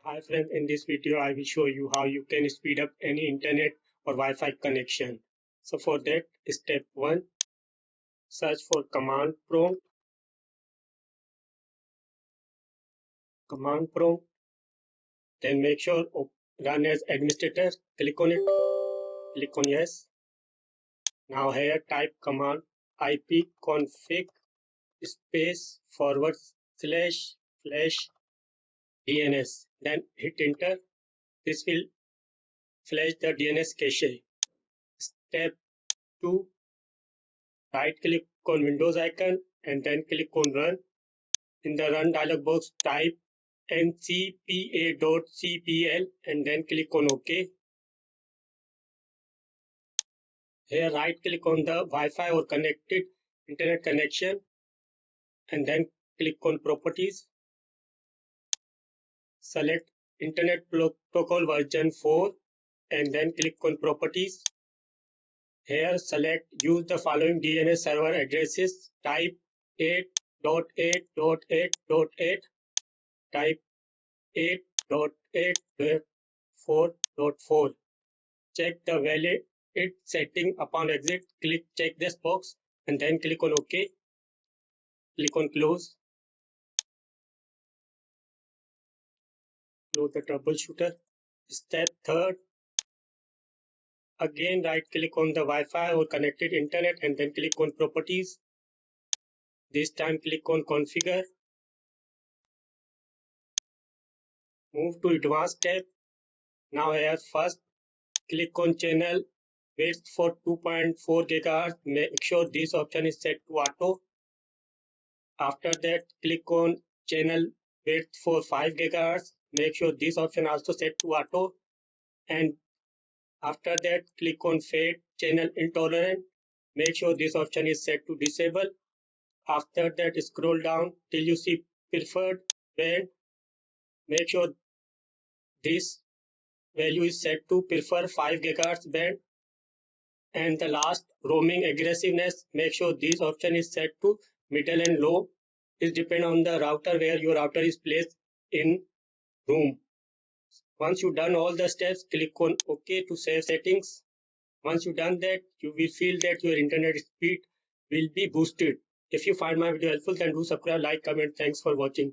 Hi friends, in this video I will show you how you can speed up any internet or Wi-Fi connection. So for that, step 1, search for command prompt, then make sure run as administrator, click on it, click on yes. Now here type command ipconfig space forward slash flash DNS, then hit enter. This will flash the DNS cache. Step 2, right click on Windows icon and then click on run. In the run dialog box, type ncpa.cpl and then click on OK. Here right click on the Wi-Fi or connected internet connection and then click on properties. Select Internet Protocol version 4 and then click on properties. Here select use the following DNS server addresses. Type 8.8.8.8, type 8.8.4.4. Check the valid setting upon exit. Click check this box and then click on OK. Click on close. Close the troubleshooter. Step 3. Again right click on the Wi-Fi or connected internet and then click on properties. This time click on configure. Move to advanced tab. Now here first click on channel width for 2.4 GHz. Make sure this option is set to auto. After that, click on channel width for 5 GHz. Make sure this option also set to auto. And after that, click on fade channel intolerant. Make sure this option is set to disable. After that, scroll down till you see preferred band. Make sure this value is set to prefer 5 GHz band. And the last, roaming aggressiveness, make sure this option is set to middle and low. It depends on the router where your router is placed in room. Once you've done all the steps, click on OK to save settings. Once you've done that, you will feel that your internet speed will be boosted. If you find my video helpful, then do subscribe, like, comment. Thanks for watching.